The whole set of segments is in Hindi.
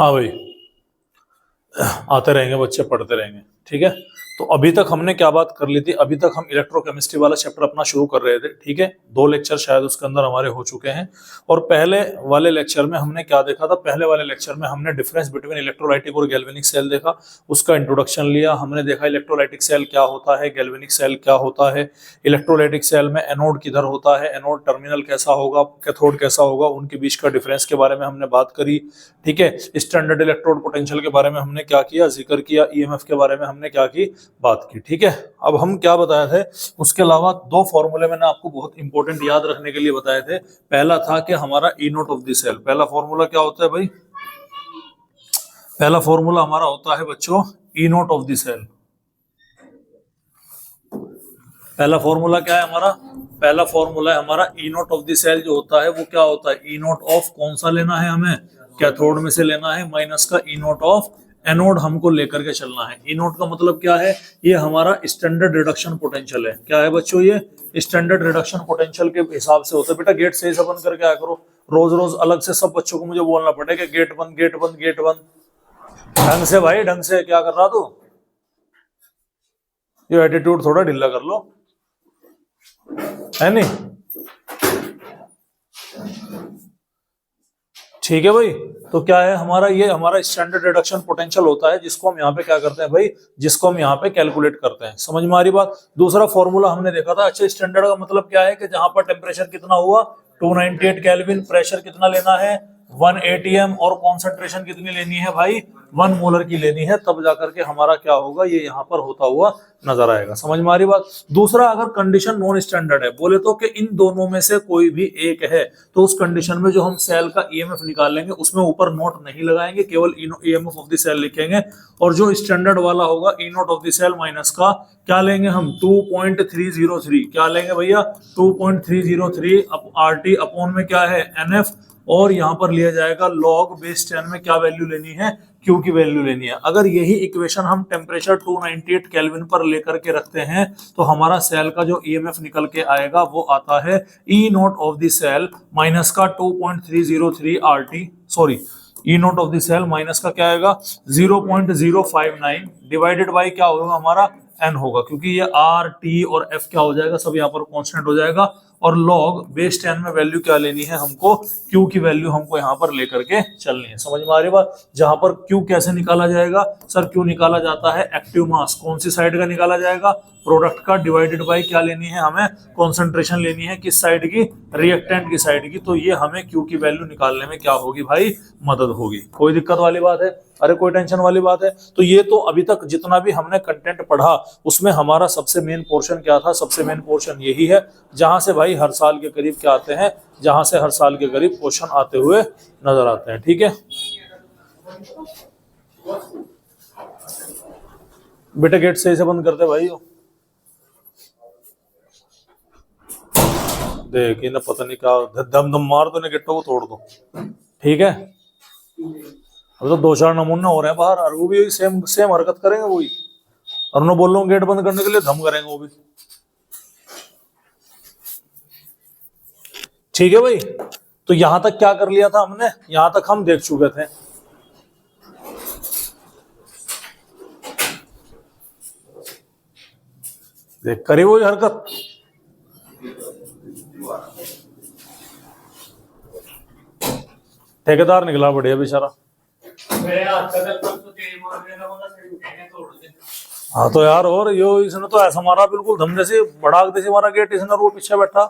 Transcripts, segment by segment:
हाँ भाई, आते रहेंगे बच्चे, पढ़ते रहेंगे। ठीक है, तो अभी तक हमने क्या बात कर ली थी? अभी तक हम इलेक्ट्रोकेमिस्ट्री वाला चैप्टर अपना शुरू कर रहे थे। ठीक है, 2 लेक्चर शायद उसके अंदर हमारे हो चुके हैं। और पहले वाले लेक्चर में हमने क्या देखा था? पहले वाले लेक्चर में हमने डिफरेंस बिटवीन इलेक्ट्रोलाइटिक और गैल्वेनिक सेल देखा, उसका इंट्रोडक्शन लिया। हमने देखा इलेक्ट्रोलाइटिक सेल क्या होता है, गैल्वेनिक सेल क्या होता है, इलेक्ट्रोलाइटिक सेल में एनोड किधर होता है, एनोड टर्मिनल कैसा होगा, कैथोड कैसा होगा, उनके बीच का डिफरेंस के बारे में हमने बात करी। ठीक है, स्टैंडर्ड इलेक्ट्रोड पोटेंशियल के बारे में हमने क्या किया, जिक्र किया। ईएमएफ के बारे में हमने क्या की, बात की। ठीक है, अब हम क्या बताए थे? उसके अलावा 2 फॉर्मूले मैंने आपको बहुत इंपॉर्टेंट याद रखने के लिए बताए थे। पहला था कि हमारा ई नोट ऑफ द सेल, पहला फॉर्मूला क्या होता है भाई? पहला फॉर्मूला हमारा होता है बच्चों ई नोट ऑफ द सेल। पहला फॉर्मूला क्या है हमारा? पहला फॉर्मूला है हमारा ई नोट ऑफ द सेल जो होता है वो क्या होता है? ई नोट ऑफ कौन सा लेना है हमें? कैथोड में से लेना है, माइनस का ई नोट ऑफ एनोड हमको लेकर के चलना है। ई नोट का मतलब क्या है? ये हमारा स्टैंडर्ड रिडक्शन पोटेंशियल है। क्या है बच्चों? ये स्टैंडर्ड रिडक्शन पोटेंशियल के हिसाब से होता है। बेटा गेट सही से बंद करके आया करो, रोज रोज अलग से सब बच्चों को मुझे बोलना पड़ेगा गेट बंद, गेट बंद, गेट बंद। ढंग से भाई, ढंग से। क्या कर रहा तू? ये एटीट्यूड थोड़ा ढीला कर लो, है नहीं? ठीक है भाई, तो क्या है हमारा? ये हमारा स्टैंडर्ड रिडक्शन पोटेंशियल होता है, जिसको हम यहाँ पे क्या करते हैं भाई? जिसको हम यहाँ पे कैलकुलेट करते हैं। समझ में आ रही बात? दूसरा फॉर्मूला हमने देखा था। अच्छा, स्टैंडर्ड का मतलब क्या है? कि जहां पर टेम्परेचर कितना हुआ 298 केल्विन, प्रेशर कितना लेना है 1 atm, और कॉन्सेंट्रेशन कितनी लेनी है भाई? 1 मोलर की लेनी है, तब जाकर के हमारा क्या होगा? ये यहाँ पर होता हुआ नजर आएगा। समझ में आ रही बात? दूसरा, अगर कंडीशन नॉन स्टैंडर्ड है, बोले तो कि इन दोनों में से कोई भी एक है, तो उस कंडीशन में जो हम सेल का ईएमएफ निकालेंगे उसमें ऊपर नोट नहीं लगाएंगे, केवल ईएमएफ ऑफ द सेल लिखेंगे। और जो स्टैंडर्ड वाला होगा E note of the cell minus का क्या लेंगे हम? 2.303। क्या लेंगे भैया? 2.303 आरटी अपॉन में क्या है? एनएफ। और यहां पर लिया जाएगा लॉग बेस 10 में क्या वैल्यू लेनी है? क्यू की वैल्यू लेनी है। अगर यही इक्वेशन हम टेम्परेचर 298 केल्विन पर लेकर के रखते हैं तो हमारा सेल का जो ईएमएफ निकल के आएगा वो आता है E note of the cell minus का 2.303 RT, sorry, E note of the cell minus का क्या आएगा? 0.059 डिवाइडेड बाई क्या होगा हमारा? एन होगा, क्योंकि ये आर टी और एफ क्या हो जाएगा? सब यहाँ पर कॉन्स्टेंट हो जाएगा। और लॉग बेस 10 में वैल्यू क्या लेनी है हमको? क्यू की वैल्यू हमको यहाँ पर लेकर के चलनी है। समझ में आ रही बात? जहां पर क्यू कैसे निकाला जाएगा? सर क्यू निकाला जाता है एक्टिव मास, कौन सी साइड का निकाला जाएगा? प्रोडक्ट का, डिवाइडेड बाई क्या लेनी है हमें? कॉन्सेंट्रेशन लेनी है, किस साइड की? रिएक्टेंट की साइड की। तो ये हमें क्यू की वैल्यू निकालने में क्या होगी भाई? मदद होगी। कोई दिक्कत वाली बात है? अरे कोई टेंशन वाली बात है? तो ये तो अभी तक जितना भी हमने कंटेंट पढ़ा उसमें हमारा सबसे मेन पोर्शन क्या था? सबसे मेन पोर्शन यही है जहां से भाई हर साल के करीब क्या आते हैं? जहां से हर साल के करीब क्वेश्चन आते हुए नजर आते हैं। ठीक है बेटा, गेट सही से बंद करते भाई। देख इन्हें पता नहीं क्या दम दम मार दो, इन्हें गेटों को तोड़ दो। ठीक है, अब तो 2-4 नमूने हो रहे हैं बाहर, और वो भी सेम सेम हरकत करेंगे वही। और उन्हें बोल रहा हूँ गेट बंद करने के लिए, धम करेंगे वो भी। ठीक है भाई, तो यहां तक क्या कर लिया था हमने? यहां तक हम देख चुके थे। देख करी वो हरकत। ठेकेदार निकला बढ़िया बेचारा। हाँ तो यार, और यो इसने तो ऐसा मारा बिल्कुल धम जैसे भड़ाक जैसे मारा गेट इसने, और वो पीछे बैठा,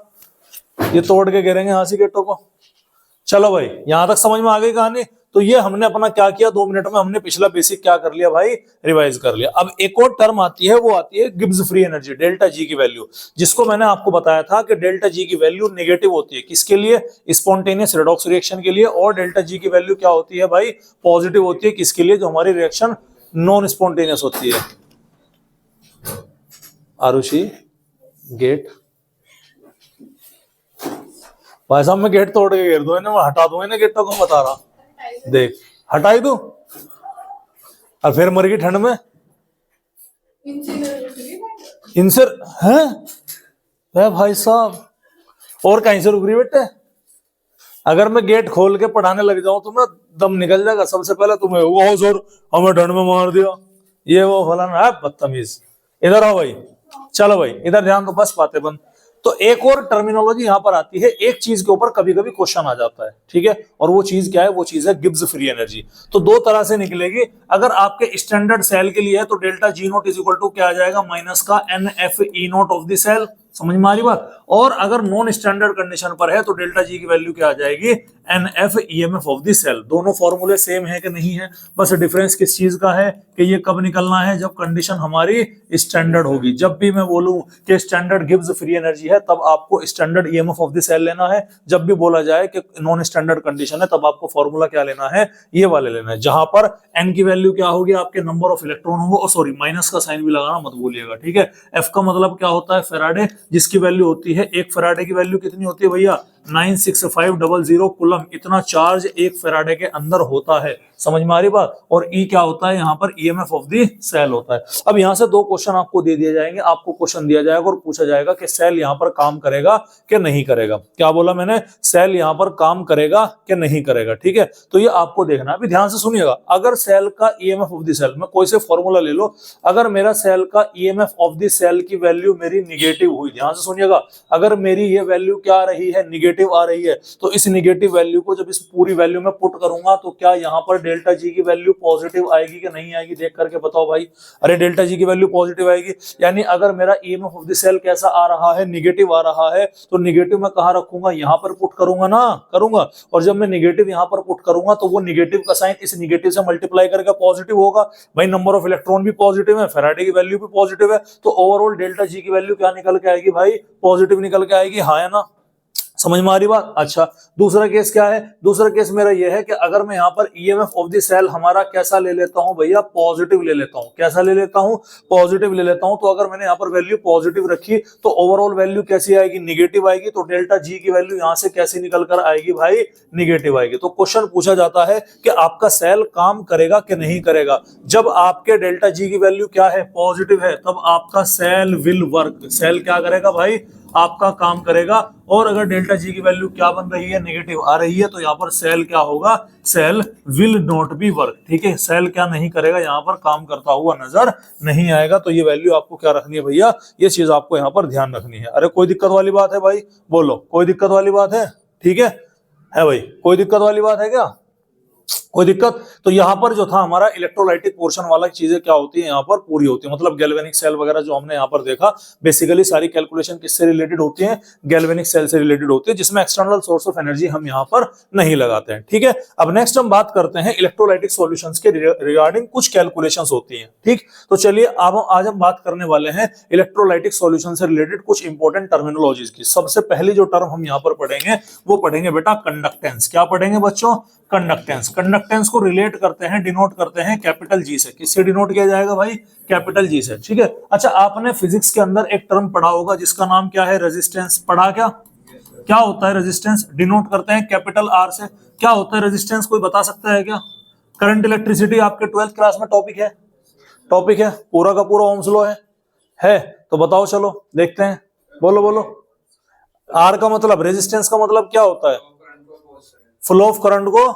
ये तोड़ के गिरेंगे यहाँ से गेटों को। चलो भाई, यहां तक समझ में आ गई कहानी? तो ये हमने अपना क्या किया? 2 मिनट में हमने पिछला बेसिक क्या कर लिया भाई? रिवाइज कर लिया। अब एक और टर्म आती है, वो आती है Gibbs free energy, delta G की वैल्यू, जिसको मैंने आपको बताया था कि डेल्टा जी की वैल्यू नेगेटिव होती है। किसके लिए? स्पॉन्टेनियस रिडॉक्स रिएक्शन के लिए। और डेल्टा जी की वैल्यू क्या होती है भाई? पॉजिटिव होती है। किसके लिए? जो हमारी रिएक्शन नॉन स्पॉन्टेनियस होती है। आरुषि गेट भाई साहब, मैं गेट तोड़ के गिर दो इन्हें, मैं हटा दूं इन्हें गेटों को, बता रहा। देख हटाई दू, और फिर मर गई ठंड में। इनसे हैं भाई साहब, और कहीं से रुक रही बेटे? अगर मैं गेट खोल के पढ़ाने लग जाऊं तो मैं दम निकल जाएगा। सबसे पहले तुम्हें वो सर हमें ठंड में मार दिया, ये वो फलाना है, बदतमीज। इधर आओ भाई, चलो भाई इधर ध्यान दो, बस बातें बंद। तो एक और टर्मिनोलॉजी यहां पर आती है, एक चीज के ऊपर कभी कभी क्वेश्चन आ जाता है, ठीक है, और वो चीज क्या है, वो चीज है गिब्स फ्री एनर्जी। तो दो तरह से निकलेगी। अगर आपके स्टैंडर्ड सेल के लिए है तो delta G naught is equal to क्या आ जाएगा, माइनस का N F E note of the cell. समझ में आ रही बात। और अगर नॉन स्टैंडर्ड कंडीशन पर है तो डेल्टा जी की वैल्यू क्या आ जाएगी, N F E M F of the cell. दोनों फॉर्मूले सेम है कि नहीं है, बस डिफरेंस किस चीज का है कि ये कब निकलना है, जब कंडीशन हमारी स्टैंडर्ड होगी। जब भी मैं बोलूं कि स्टैंडर्ड गिव्स फ्री एनर्जी है तब आपको standard EMF of the cell लेना है। जब भी बोला जाए कि नॉन स्टैंडर्ड कंडीशन है तब आपको फॉर्मूला क्या लेना है, ये वाले लेना है, जहां पर एन की वैल्यू क्या होगी, आपके नंबर ऑफ इलेक्ट्रॉन होंगे। सॉरी, माइनस का साइन भी लगाना मत भूलिएगा, ठीक है। एफ का मतलब क्या होता है, फेराडे, जिसकी वैल्यू होती है, एक फेराडे की वैल्यू कितनी होती है भैया, 96500 कूलम। इतना चार्ज एक फेराडे के अंदर होता है। समझ में आ रही बात। और ई क्या होता है यहाँ पर, ईएमएफ ऑफ द सेल होता है। अब यहाँ से दो क्वेश्चन आपको दे दिए जाएंगे। आपको क्वेश्चन दिया जाएगा और पूछा जाएगा कि सेल यहाँ पर काम करेगा कि नहीं करेगा। क्या बोला मैंने, सेल यहाँ पर काम करेगा कि नहीं करेगा, ठीक है। तो ये आपको देखना है। अभी ध्यान से सुनिएगा। अगर सेल का ईएमएफ ऑफ द सेल, मैं कोई से फॉर्मूला ले लो, अगर मेरा सेल का ईएमएफ ऑफ द सेल की वैल्यू मेरी निगेटिव हुई, ध्यान से सुनिएगा, अगर मेरी ये वैल्यू क्या आ रही है, निगेटिव आ रही है, तो इस निगेटिव वैल्यू को जब इस पूरी वैल्यू में पुट करूंगा तो क्या यहाँ पर डेल्टा जी की वैल्यू पॉजिटिव आएगी कि नहीं आएगी, देख करके बताओ भाई। अरे डेल्टा जी की वैल्यू पॉजिटिव आएगी। यानी अगर मेरा ईएमएफ ऑफ द सेल कैसा आ रहा है, निगेटिव आ रहा है, तो निगेटिव मैं कहां रखूंगा, यहां पर पुट करूंगा ना, करूंगा। और जब मैं निगेटिव यहां पर पुट करूंगा तो वो निगेटिव का साइन इस निगेटिव से मल्टीप्लाई करके पॉजिटिव होगा। भाई नंबर ऑफ इलेक्ट्रॉन भी पॉजिटिव है, फेराडे की वैल्यू भी पॉजिटिव है, तो ओवरऑल डेल्टा जी की वैल्यू क्या निकल के आएगी भाई, पॉजिटिव निकल के आएगी। हाँ है ना, समझ में आ रही बात। अच्छा, दूसरा केस क्या है, दूसरा केस मेरा यह है कि अगर मैं यहाँ पर ईएमएफ ऑफ द सेल हमारा कैसा ले लेता हूं भैया, पॉजिटिव ले लेता हूं। कैसा ले लेता हूं, पॉजिटिव ले लेता हूं। तो अगर मैंने यहाँ पर वैल्यू पॉजिटिव रखी तो ओवरऑल वैल्यू कैसी आएगी, निगेटिव आएगी। तो डेल्टा जी की वैल्यू यहाँ से कैसी निकल कर आएगी भाई, निगेटिव आएगी। तो क्वेश्चन पूछा जाता है कि आपका सेल काम करेगा कि नहीं करेगा। जब आपके डेल्टा जी की वैल्यू क्या है, पॉजिटिव है, तब आपका सेल विल वर्क। सेल क्या करेगा भाई, आपका काम करेगा। और अगर डेल्टा जी की वैल्यू क्या बन रही है, नेगेटिव आ रही है, तो यहाँ पर सेल क्या होगा, cell will not be work, ठीक है। सेल क्या नहीं करेगा, यहाँ पर काम करता हुआ नजर नहीं आएगा। तो ये वैल्यू आपको क्या रखनी है भैया, ये चीज आपको यहाँ पर ध्यान रखनी है। अरे कोई दिक्कत वाली बात है भाई, बोलो कोई दिक्कत वाली बात है, ठीक है भाई, कोई दिक्कत वाली बात है क्या, कोई दिक्कत। तो यहाँ पर जो था हमारा इलेक्ट्रोलाइटिक पोर्शन वाला चीजें क्या होती है, यहाँ पर पूरी होती है। मतलब गैल्वेनिक सेल वगैरह जो हमने यहाँ पर देखा, बेसिकली सारी कैलकुलेशन किससे रिलेटेड होती है, गैल्वेनिक सेल से रिलेटेड होती है, जिसमें एक्सटर्नल सोर्स ऑफ एनर्जी हम यहाँ पर नहीं लगाते हैं, ठीक है। अब नेक्स्ट हम बात करते हैं इलेक्ट्रोलाइटिक सॉल्यूशंस के रिगार्डिंग कुछ कैलकुलेशंस होती हैं, ठीक। तो चलिए अब आज हम बात करने वाले हैं इलेक्ट्रोलाइटिक सॉल्यूशन से रिलेटेड कुछ इंपॉर्टेंट टर्मिनोलॉजीज की। सबसे पहली जो टर्म हम यहाँ पर पढ़ेंगे वो पढ़ेंगे बेटा कंडक्टेंस। क्या पढ़ेंगे बच्चों, कंडक्टेंस। कंडक्टेंस को रिलेट करते हैं, डिनोट करते हैं कैपिटल जी से। किससे डिनोट किया जाएगा भाई, कैपिटल जी से, ठीक है। अच्छा, आपने फिजिक्स के अंदर एक टर्म पढ़ा होगा जिसका नाम क्या है, रेजिस्टेंस। पढ़ा क्या, क्या होता है रेजिस्टेंस, डिनोट करते हैं कैपिटल आर से। क्या होता है रेजिस्टेंस, कोई बता सकता है क्या। करंट इलेक्ट्रिसिटी आपके 12th क्लास में टॉपिक है, टॉपिक है, पूरा का पूरा ओम्स लॉ है। तो बताओ, चलो देखते हैं, बोलो बोलो। आर का मतलब, रेजिस्टेंस का मतलब क्या होता है, फ्लो ऑफ करंट को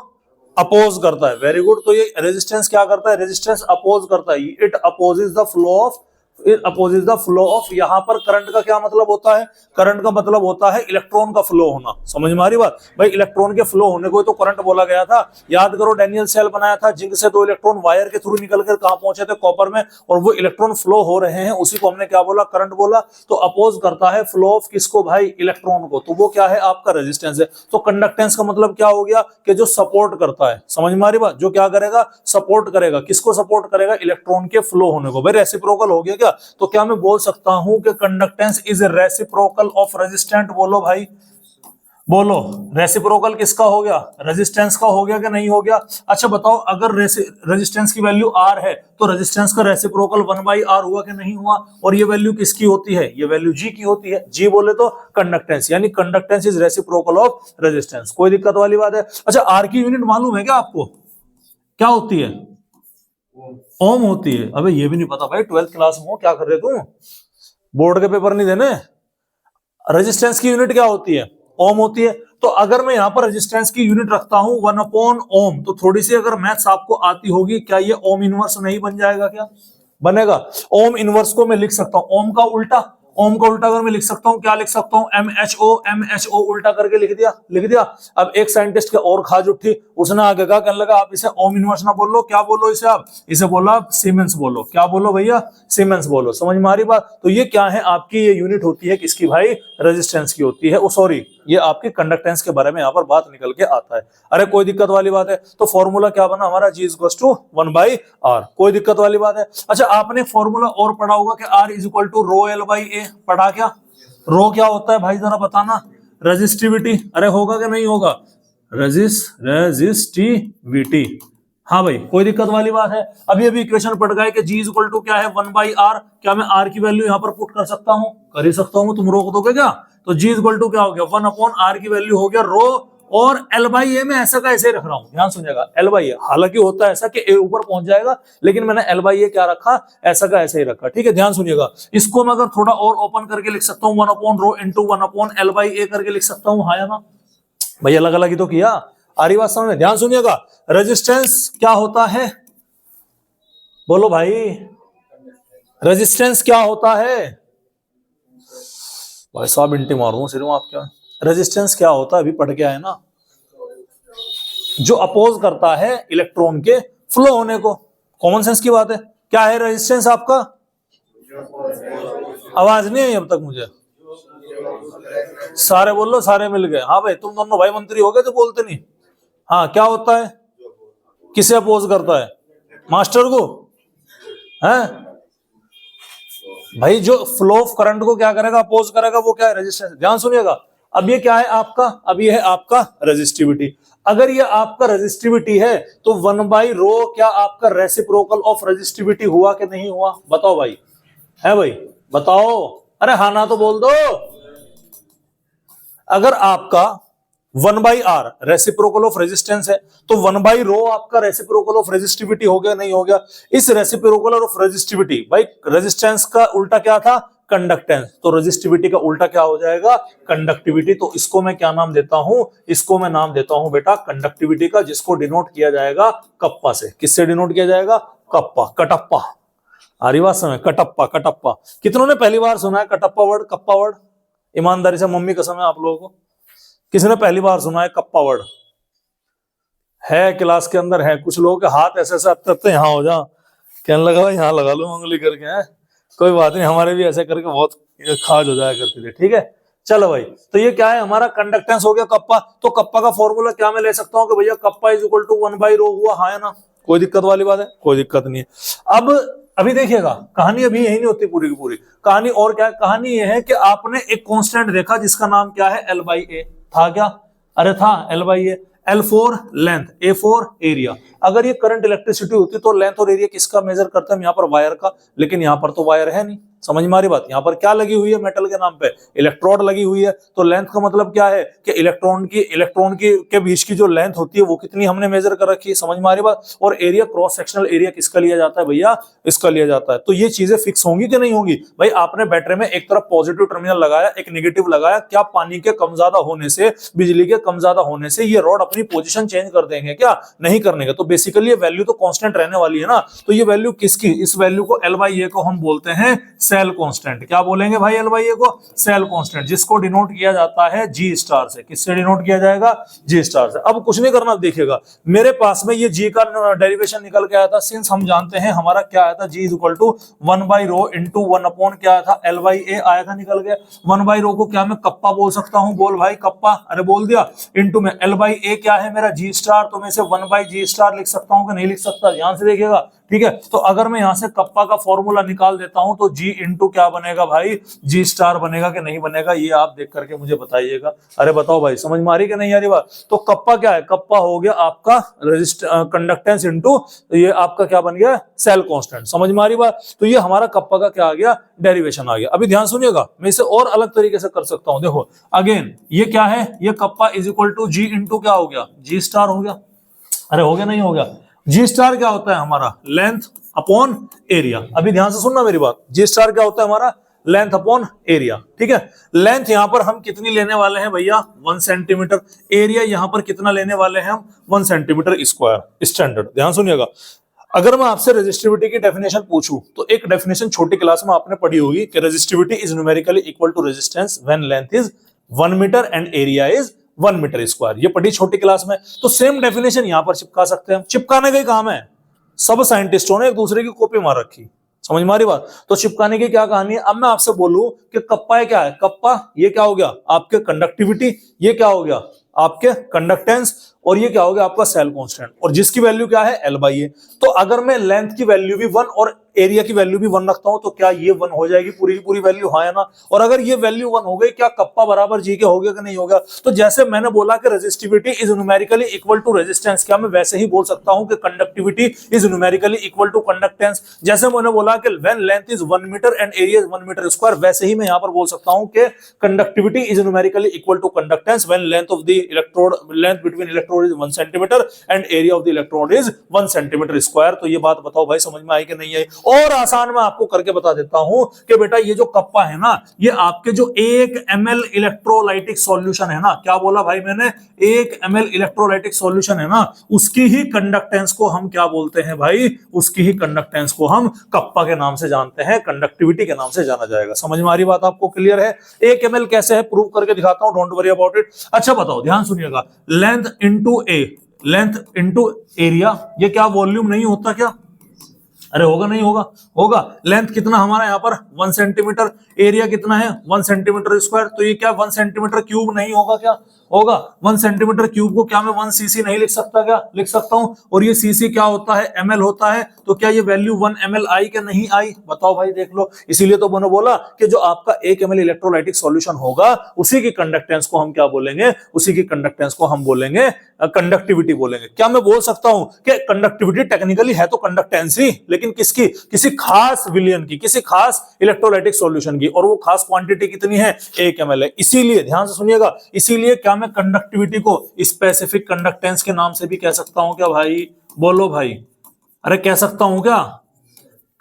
अपोज करता है। Very good. तो ये रेजिस्टेंस क्या करता है, रेजिस्टेंस अपोज करता है। It opposes the flow of, it opposes the flow of. यहाँ पर करंट का क्या मतलब होता है, करंट का मतलब होता है इलेक्ट्रॉन का फ्लो होना। समझ में आ रही बात भाई, इलेक्ट्रॉन के फ्लो होने को तो करंट बोला गया था। याद करो, डैनियल सेल बनाया था, जिंक से 2 इलेक्ट्रॉन वायर के थ्रू निकल कर कहां पहुंचे थे, कॉपर में, और वो इलेक्ट्रॉन फ्लो हो रहे हैं, उसी को हमने क्या बोला, करंट बोला। तो अपोज करता है फ्लो ऑफ किसको भाई, इलेक्ट्रॉन को। तो वो क्या है, आपका रेजिस्टेंस है। तो कंडक्टेंस का मतलब क्या हो गया कि जो सपोर्ट करता है। समझ में आ रही बात, जो क्या करेगा, सपोर्ट करेगा। किसको सपोर्ट करेगा, इलेक्ट्रॉन के फ्लो होने को। भाई रेसिप्रोकल हो गया क्या। तो क्या मैं बोल सकता हूं कि conductance is reciprocal of resistant. बोलो भाई, बोलो, रेसिप्रोकल किसका हो गया, रेजिस्टेंस का हो गया कि नहीं हो गया। अच्छा बताओ, अगर रेजिस्टेंस की वैल्यू आर है तो रेजिस्टेंस का रेसिप्रोकल 1/r हुआ कि नहीं हुआ। और ये वैल्यू किसकी होती है, ये वैल्यू जी की होती है। जी बोले तो कंडक्टेंस, यानी conductance is reciprocal of resistance. कोई दिक्कत वाली बात है। अच्छा, आर की यूनिट मालूम है क्या आपको, क्या होती है, ओम होती है। अबे ये भी नहीं पता भाई, 12th क्लास में हो, क्या कर रहे तुम, बोर्ड के पेपर नहीं देने। रेजिस्टेंस की यूनिट क्या होती है, ओम होती है। तो अगर मैं यहाँ पर रेजिस्टेंस की यूनिट रखता हूं 1/ओम, तो थोड़ी सी अगर मैथ्स आपको आती होगी, क्या ये ओम इनवर्स नहीं बन जाएगा? क्या बनेगा? ओम इनवर्स को मैं लिख सकता हूं ओम का उल्टा। ओम का उल्टा अगर मैं लिख सकता हूं, क्या लिख सकता हूं? MHO उल्टा करके लिख दिया। अब एक साइंटिस्ट के और खाज उठी, उसने आगे कहा, कहने लगा आप इसे ओम इनवर्स ना बोलो, क्या बोलो इसे? आप इसे बोलो आप सीमेंस बोलो। क्या बोलो भैया? सीमेंस बोलो। समझ में आ रही बात? तो ये क्या है आपकी, ये यूनिट होती है किसकी भाई? रेजिस्टेंस की होती है। सॉरी, ये आपके कंडक्टेंस के बारे में यहाँ पर बात निकल के आता है। अरे कोई दिक्कत वाली बात है? तो फॉर्मूला क्या बना हमारा? G=1/r। कोई दिक्कत वाली बात है? अच्छा, आपने फॉर्मूला और पढ़ा होगा कि R=ρl/a। पढ़ा क्या? रो क्या होता है भाई, जरा बताना। रेजिस्टिविटी। अरे होगा कि नहीं होगा? रेजिस्टिविटी। हाँ भाई, कोई दिक्कत वाली बात है? अभी इक्वेशन पढ़ गए कि G क्या है? 1/r। क्या मैं r की वैल्यू यहाँ पर पुट कर सकता हूँ? कर ही सकता हूँ। तुम रोक दोगे क्या? तो G क्या हो गया? 1/r की वैल्यू हो गया रो, और L/A में ऐसा का ऐसे ही रख रहा हूं। ध्यान सुनिएगा, L/A। हालांकि होता है ऐसा कि a ऊपर पहुंच जाएगा, लेकिन मैंने L/A क्या रखा? ऐसा का ऐसे ही रखा। ठीक है, ध्यान सुनिएगा। इसको मैं अगर थोड़ा और ओपन करके लिख सकता हूँ, 1/ρ इंटू 1/L/A करके लिख सकता हूँ। हाँ या ना भाई? अलग अलग ही तो किया। आ रही बात समझ में? ध्यान सुनिएगा, रेजिस्टेंस क्या होता है? बोलो भाई, रेजिस्टेंस क्या होता है? भाई साहब इंटी मार दूं सिर्फ आप। क्या रेजिस्टेंस क्या होता है? अभी पढ़ के आए ना, जो अपोज करता है इलेक्ट्रॉन के फ्लो होने को। कॉमन सेंस की बात है। क्या है रेजिस्टेंस आपका? आवाज नहीं आई अब तक मुझे। सारे बोल लो, सारे मिल गए। हाँ भाई, तुम दोनों भाई मंत्री हो गए तो बोलते नहीं। हाँ, क्या होता है? किसे अपोज करता है? मास्टर को है भाई। जो फ्लो ऑफ करंट को क्या करेगा? अपोज करेगा। वो क्या है? रेजिस्टेंस। ध्यान सुनिएगा, अब ये क्या है आपका? अब ये है आपका रेजिस्टिविटी। अगर ये आपका रेजिस्टिविटी है तो 1/ρ क्या आपका रेसिप्रोकल ऑफ रेजिस्टिविटी हुआ कि नहीं हुआ? बताओ भाई। है भाई? बताओ। अरे हाँ ना तो बोल दो। अगर आपका 1/r रेसिप्रोकल ऑफ रेजिस्टेंस है, तो 1/ρ आपका रेसिप्रोकल ऑफ रेजिस्टिविटी हो गया नहीं हो गया? इस रेसिप्रोकल ऑफ रेजिस्टिविटी, भाई रेजिस्टेंस का उल्टा क्या था? कंडक्टेंस। तो रेजिस्टिविटी का उल्टा क्या हो जाएगा? कंडक्टिविटी। तो इसको मैं क्या नाम देता हूं? इसको मैं नाम देता हूं बेटा कंडक्टिविटी का, जिसको डिनोट किया जाएगा कप्पा से। किससे डिनोट किया जाएगा? कप्पा, कटप्पा। आ रही बात समझ? कटप्पा, कटप्पा। कितनों ने पहली बार सुना है कटप्पा वर्ड, कप्पा वर्ड? ईमानदारी से मम्मी कसम है आप लोगों को, किसने पहली बार सुना है कप्पा वर्ड? है क्लास के अंदर है कुछ लोगों के हाथ ऐसे ऐसे अब यहाँ हो जा, कहने लगा यहाँ लगा लो उंगली करके। है कोई बात नहीं, हमारे भी ऐसे करके बहुत खाज हो जाया करती थी। ठीक है, चलो भाई। तो ये क्या है हमारा? कंडक्टेंस हो गया कप्पा। तो कप्पा का फॉर्मूला क्या मैं ले सकता हूँ कि भैया कप्पा = 1/ρ हुआ। हाँ है ना? कोई दिक्कत वाली बात है? कोई दिक्कत नहीं है। अब अभी देखिएगा, कहानी अभी यही नहीं होती पूरी की पूरी। कहानी और क्या है? कहानी ये है कि आपने एक कांस्टेंट देखा जिसका नाम क्या है? L/A। था क्या? अरे था L/A। L4 length, A4 area. अगर ये करंट इलेक्ट्रिसिटी होती तो लेंथ और एरिया किसका मेजर करते हैं? यहाँ पर वायर का। लेकिन यहाँ पर तो वायर है नहीं। समझ में आ रही बात? यहाँ पर क्या लगी हुई है? मेटल के नाम पे इलेक्ट्रोड लगी हुई है। तो लेंथ का मतलब क्या है कि इलेक्ट्रॉन की के बीच की जो लेंथ होती है वो कितनी हमने मेजर कर रखी है। समझ में आ रही बात? और एरिया, क्रॉस सेक्शनल एरिया किसका लिया जाता है भैया? इसका लिया जाता है। तो ये चीजें फिक्स होंगी कि नहीं होंगी? भाई आपने बैटरी में एक तरफ पॉजिटिव टर्मिनल लगाया, एक नेगेटिव लगाया। क्या पानी के कम ज्यादा होने से, बिजली के कम ज्यादा होने से ये रॉड अपनी पोजीशन चेंज कर देंगे क्या? नहीं करने का। तो बेसिकली ये वैल्यू तो कांस्टेंट रहने वाली है ना। तो ये वैल्यू किसकी? इस वैल्यू को L/A को हम बोलते हैं सेल कांस्टेंट। क्या बोलेंगे भाई? L/A को सेल कांस्टेंट, जिसको डिनोट किया जाता है G स्टार से। किससे डिनोट किया जाएगा? G स्टार से। अब कुछ नहीं करना, देखिएगा मेरे पास में ये G का डेरिवेशन निकल के आया था। सिंस हम जानते हैं हमारा क्या आया था? G = 1/ρ इंटू 1 क्या आया था? L/A आया था, निकल गया। 1/ρ को क्या मैं कप्पा बोल सकता हूं? बोल भाई कप्पा। अरे बोल दिया। इंटू में L/A क्या है मेरा? G star. तो मैं इसे 1/G स्टार लिख सकता हूं कि नहीं लिख सकता? ध्यान से देखिएगा। ठीक है, तो अगर मैं यहां से कप्पा का फॉर्मूला निकाल देता हूं तो G इंटू क्या बनेगा भाई? G स्टार बनेगा कि नहीं बनेगा? ये आप देख करके मुझे बताइएगा। अरे बताओ भाई, समझ में आ रही कि नहीं आ रही बात? तो कप्पा क्या है? कप्पा हो गया आपका कंडक्टेंस इंटू ये आपका क्या बन गया? Cell constant. समझ में आ रही बात? तो ये हमारा कप्पा का क्या आ गया? डेरिवेशन आ गया। अभी ध्यान सुनिएगा, मैं इसे और अलग तरीके से कर सकता हूं। देखो अगेन, ये क्या है? ये कप्पा = G इंटू क्या हो गया? G स्टार हो गया। अरे हो गया नहीं हो गया? G स्टार क्या होता है हमारा? Length upon area. अभी ध्यान से सुनना मेरी बात। G स्टार क्या होता है हमारा? लेंथ अपॉन एरिया, ठीक है। लेंथ यहां पर हम कितनी लेने वाले हैं भैया, 1 सेंटीमीटर। एरिया यहां पर कितना लेने वाले हैं हम, 1 सेंटीमीटर स्क्वायर स्टैंडर्ड। ध्यान सुनिएगा, अगर मैं आपसे रेजिस्टिविटी की डेफिनेशन पूछूं तो एक डेफिनेशन छोटी क्लास में आपने पढ़ी होगी कि resistivity is numerically equal to resistance when length is 1 metre and area is 1 metre square. ये पढ़ी छोटी क्लास में। तो सेम डेफिनेशन यहां पर चिपका सकते हैं हम। चिपकाने का ही काम है, सब साइंटिस्टों ने एक दूसरे की कॉपी मार रखी, समझ में आ रही बात। तो चिपकाने की क्या कहानी है। अब मैं आपसे बोलूं कि कप्पा क्या है, कप्पा ये क्या हो गया आपके कंडक्टिविटी, ये क्या हो गया आपके कंडक्टेंस, और ये क्या हो गया आपका सेल कांस्टेंट, और जिसकी वैल्यू क्या है L बाई ए। तो अगर मैं लेंथ की वैल्यू भी 1 और एरिया की वैल्यू भी 1 रखता हूं तो क्या ये 1 हो जाएगी पूरी की पूरी वैल्यू, हाँ या ना। और अगर ये वैल्यू 1 हो गई, क्या कप्पा बराबर जी के हो गया कि नहीं होगा। तो जैसे मैंने बोला कि resistivity is numerically equal to resistance, क्या मैं वैसे ही बोल सकता हूं कि conductivity is numerically equal to conductance. जैसे मैंने बोला कि when length is 1 metre and area is 1 metre square, वैसे ही मैं यहां पर बोल सकता हूं कि conductivity is numerically equal to conductance when length of the electrode, length between electrode is 1 centimetre and area of the electrode is 1 centimetre square. तो ये बात बताओ भाई समझ में आई कि नहीं आई। और आसान मैं आपको करके बता देता हूं कि बेटा ये जो कप्पा है ना, ये आपके जो 1 ml इलेक्ट्रोलाइटिक सॉल्यूशन है ना, क्या बोला भाई मैंने, 1 ml इलेक्ट्रोलाइटिक सॉल्यूशन है ना, उसकी ही कंडक्टेंस को हम क्या बोलते हैं भाई, उसकी ही कंडक्टेंस को हम कप्पा के नाम से जानते हैं, कंडक्टिविटी के नाम से जाना जाएगा। समझ में आ रही बात आपको, क्लियर है। 1 ml कैसे है प्रूव करके दिखाता हूं, डोंट वरी अबाउट इट। अच्छा बताओ, ध्यान सुनिएगा, लेंथ इंटू ए, लेंथ इंटू एरिया, ये क्या वॉल्यूम नहीं होता क्या, अरे होगा नहीं होगा, होगा। लेंथ कितना हमारा यहाँ पर 1 सेंटीमीटर, एरिया कितना है 1 सेंटीमीटर स्क्वायर, तो ये क्या 1 सेंटीमीटर क्यूब नहीं होगा क्या, होगा। 1 सेंटीमीटर क्यूब को क्या मैं 1 सीसी नहीं लिख सकता क्या, लिख सकता हूं। और ये सीसी क्या होता है, ml होता है। तो क्या ये वैल्यू 1 ml आई क्या नहीं आई, बताओ भाई देख लो। इसीलिए तो मैंने बोला कि जो आपका 1 ml इलेक्ट्रोलाइटिक सॉल्यूशन होगा, उसी की कंडक्टेंस को हम क्या बोलेंगे, उसी की कंडक्टेंस को हम बोलेंगे कंडक्टिविटी बोलेंगे। क्या मैं बोल सकता हूं कि कंडक्टिविटी टेक्निकली है तो कंडक्टेंस ही, लेकिन किसकी, किसी खास विलियन की, किसी खास इलेक्ट्रोलाइटिक सॉल्यूशन की, और वो खास क्वांटिटी कितनी है 1 ml है। इसीलिए ध्यान से सुनिएगा, इसीलिए क्या मैं कंडक्टिविटी को स्पेसिफिक कंडक्टेंस के नाम से भी कह सकता हूं क्या भाई, बोलो भाई, अरे कह सकता हूं क्या।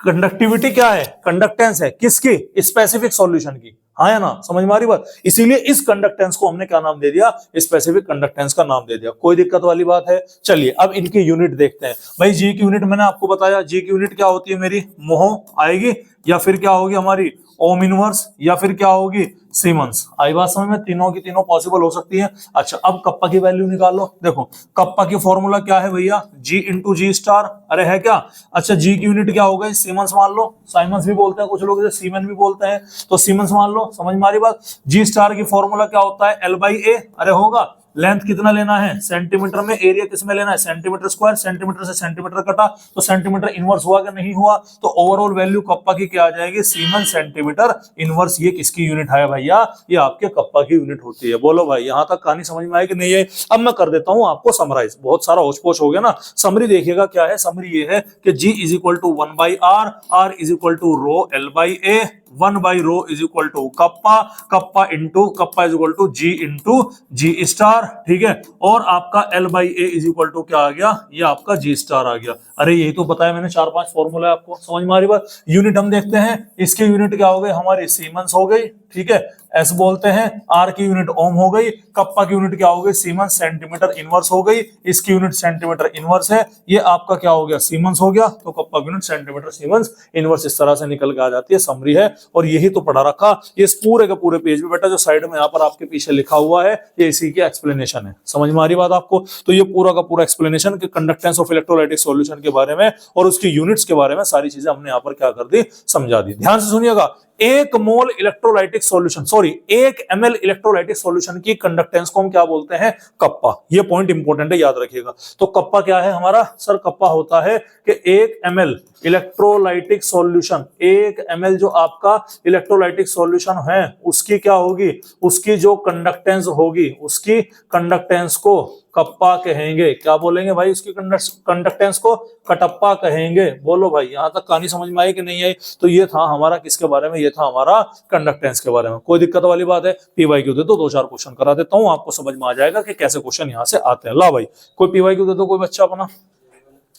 कंडक्टिविटी क्या है, कंडक्टेंस है किसकी, स्पेसिफिक सॉल्यूशन की, हाँ या ना, समझ में आ रही बात। इसीलिए इस कंडक्टेंस को हमने क्या नाम दे दिया, स्पेसिफिक कंडक्टेंस का नाम दे दिया। कोई दिक्कत वाली बात है। चलिए अब इनकी यूनिट देखते हैं भाई। जी की यूनिट मैंने आपको बताया, जी की यूनिट क्या होती है मेरी, मोह आएगी, या फिर क्या होगी हमारी ओम इनवर्स, या फिर क्या होगी सीमेंस। आई बात समझ में, तीनों की तीनों पॉसिबल हो सकती है। अच्छा अब कप्पा की वैल्यू निकालो। देखो कप्पा की फॉर्मूला क्या है भैया, जी इंटू जी स्टार, अरे है क्या। अच्छा जी की यूनिट क्या हो गई, सीमेंस मान लो, साइमंस भी बोलते हैं कुछ लोग, इसे सीमेन भी बोलते हैं, तो सीमेंस मान लो। समझ में आ रही बात। जी स्टार की फॉर्मूला क्या होता है, L बाई ए, अरे होगा। लेंथ कितना लेना है सेंटीमीटर में, एरिया किस में लेना है सेंटीमीटर स्क्वायर, सेंटीमीटर से सेंटीमीटर कटा तो सेंटीमीटर इनवर्स हुआ कि नहीं हुआ। तो ओवरऑल वैल्यू कप्पा की क्या आ जाएगी, सीमेन सेंटीमीटर इनवर्स। ये किसकी यूनिट है भैया, ये आपके कप्पा की यूनिट होती है। बोलो भाई यहां तक कहानी समझ में आई कि नहीं है। अब मैं कर देता हूं आपको समराइज, बहुत सारा होच पोच हो गया ना। समरी देखिएगा क्या है, समरी ये है कि G is equal to 1 by R, R is equal to rho L by A, 1 by rho is equal to kappa, kappa into kappa is equal to G into G star, ठीक है। और आपका L by A is equal to क्या आ गया, ये आपका जी स्टार आ गया। अरे यही तो बताया मैंने, 4-5 फॉर्मूला आपको, समझ में आ रही बात। यूनिट हम देखते हैं, इसकी यूनिट क्या हो गई हमारी, सीमेंस हो गई, ठीक है, एस बोलते हैं। आर की यूनिट ओम हो गई, कप्पा की यूनिट क्या हो गई, सीमेंस सेंटीमीटर इनवर्स हो गई, इसकी यूनिट सेंटीमीटर इनवर्स है, ये आपका क्या हो गया सीमेंस हो गया, तो कप्पा की यूनिट सेंटीमीटर सीमेंस इनवर्स इस तरह से निकल के आ जाती है। समरी है, और यही तो पढ़ा रखा ये इस पूरे के पूरे पेज में बेटा, जो साइड में यहाँ पर आपके पीछे लिखा हुआ है, ये इसी की एक्सप्लेनेशन है। समझ में आ रही बात आपको। तो ये पूरा का पूरा एक्सप्लेनेशन कि कंडक्टेंस ऑफ इलेक्ट्रोलाइटिक सॉल्यूशन के बारे में और उसकी यूनिट्स के बारे में सारी चीजें हमने यहाँ पर क्या कर दी, समझा दी। ध्यान से सुनिएगा, 1 mole electrolytic solution, sorry 1 ml electrolytic solution की कंडक्टेंस को हम क्या बोलते हैं, कप्पा। ये पॉइंट इंपॉर्टेंट है, याद रखिएगा। तो कप्पा क्या है हमारा, सर कप्पा होता है कि 1 ml इलेक्ट्रोलाइटिक सॉल्यूशन, 1 ml जो आपका इलेक्ट्रोलाइटिक सॉल्यूशन है, उसकी क्या होगी, उसकी जो कंडक्टेंस होगी, उसकी कंडक्टेंस को कप्पा कहेंगे। क्या बोलेंगे भाई, उसकी कंडक्टेंस को कटप्पा कहेंगे। बोलो भाई यहां तक कहानी समझ में आई कि नहीं आई। तो ये था हमारा किसके बारे में, ये था हमारा कंडक्टेंस के बारे में। कोई दिक्कत वाली बात है, पीवाईक्यू दे दो, 2-4 क्वेश्चन करा देता हूं, आपको समझ में आ जाएगा कि कैसे क्वेश्चन यहां से आते हैं। ला भाई कोई पीवाईक्यू दे दो, कोई बच्चा अपना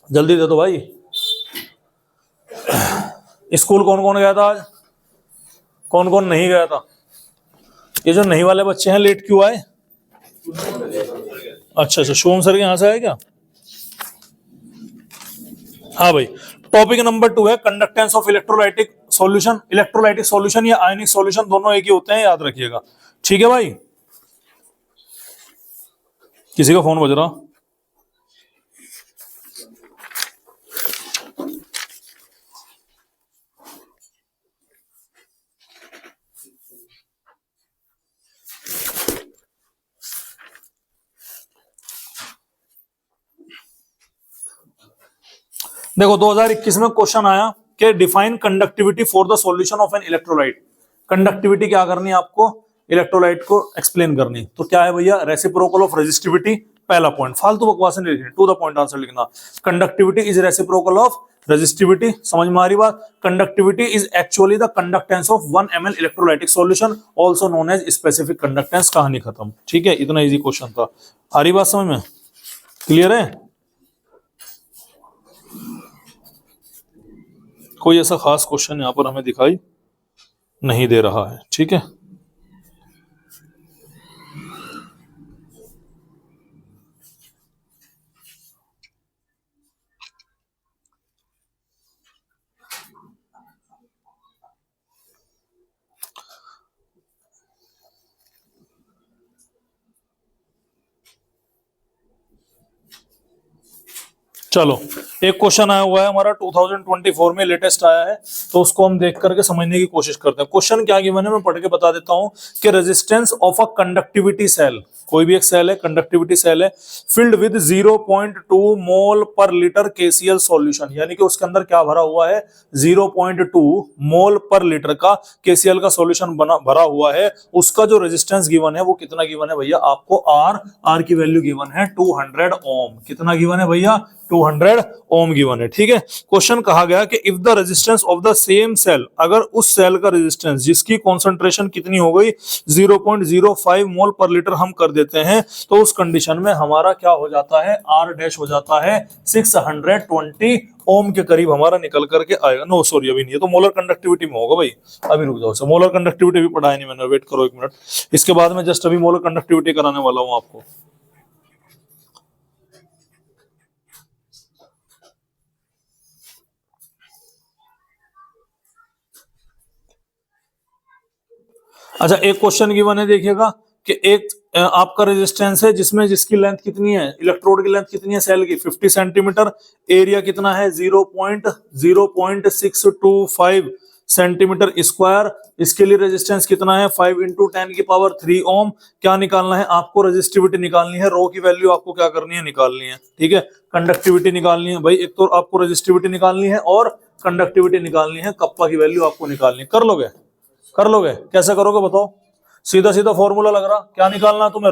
जल्दी दे दो भाई। स्कूल कौन कौन गया था आज, कौन कौन नहीं गया था? ये जो नहीं वाले बच्चे हैं लेट क्यों आए? अच्छा अच्छा, शुभम सर के यहाँ से आए क्या? हाँ भाई, टॉपिक नंबर 2 है conductance of electrolytic solution. Electrolytic solution या आयनिक सॉल्यूशन दोनों एक ही होते हैं, याद रखिएगा। ठीक है भाई, किसी का फोन बज रहा? देखो 2021 में क्वेश्चन आया कि define conductivity for the solution of an electrolyte. Conductivity क्या करनी है आपको? इलेक्ट्रोलाइट को एक्सप्लेन करनी। तो क्या है भैया? रेसिप्रोकल ऑफ रेजिस्टिविटी, पहला पॉइंट। फालतू बकवास नहीं लिखनी, टू द पॉइंट आंसर लिखना। Conductivity is reciprocal of resistivity, समझ में आ रही बात? Conductivity is actually the conductance of 1 ml electrolytic solution also known as specific conductance. कहानी खत्म। ठीक है, इतना इजी क्वेश्चन था। आ रही बात समझ में? क्लियर है? कोई ऐसा खास क्वेश्चन यहां पर हमें दिखाई नहीं दे रहा है। ठीक है, चलो एक क्वेश्चन आया हुआ है हमारा 2024 में, लेटेस्ट आया है, तो उसको हम देख करके समझने की कोशिश करते हैं। क्वेश्चन क्या गिवन है मैं पढ़ के बता देता हूं कि resistance of a conductivity cell, कोई भी एक सेल है, कंडक्टिविटी सेल है, filled with 0.2 mole per litre KCL solution, यानी कि उसके अंदर क्या भरा हुआ है? 0.2 मोल पर लीटर का केसीएल का सॉल्यूशन भरा हुआ है। उसका जो रेजिस्टेंस गिवन है वो कितना गिवन है भैया? आपको आर की वैल्यू गिवन है 200 ओम। कितना गिवन है भैया? 200 ओम गिवन है। ठीक है, क्वेश्चन कहा गया कि if the resistance of the same cell, अगर उस सेल का रेजिस्टेंस जिसकी कॉन्सेंट्रेशन कितनी हो गई 0.05 मोल पर लीटर हम कर देते हैं, तो उस कंडीशन में हमारा क्या हो जाता है? आर डैश हो जाता है 620 ओम के करीब हमारा निकल करके आएगा। नो सॉरी, अभी नहीं है, तो मोलर कंडक्टिविटी में होगा भाई। अभी रुक जाओ, मोलर कंडक्टिविटी भी पढ़ाया नहीं मैंने, वेट करो 1 मिनट, इसके बाद में जस्ट अभी मोलर कंडक्टिविटी कराने वाला हूं आपको। अच्छा, एक क्वेश्चन गिवन है, देखिएगा कि एक आपका रेजिस्टेंस है जिसमें जिसकी लेंथ कितनी है, इलेक्ट्रोड की लेंथ कितनी है सेल की? 50 सेंटीमीटर। एरिया कितना है? 0.0625 सेंटीमीटर स्क्वायर। इसके लिए रेजिस्टेंस कितना है? 5 × 10⁻³ ओम। क्या निकालना है आपको? रेजिस्टिविटी निकालनी है। रो की वैल्यू आपको क्या करनी है? निकालनी है। ठीक है, कंडक्टिविटी निकालनी है भाई। एक तो आपको रेजिस्टिविटी निकालनी है और कंडक्टिविटी निकालनी है, कप्पा की वैल्यू आपको निकालनी है। कर लोगे? कर लोगे? कैसे करोगे बताओ? सीधा सीधा फॉर्मूला लग रहा। क्या निकालना तुम्हें?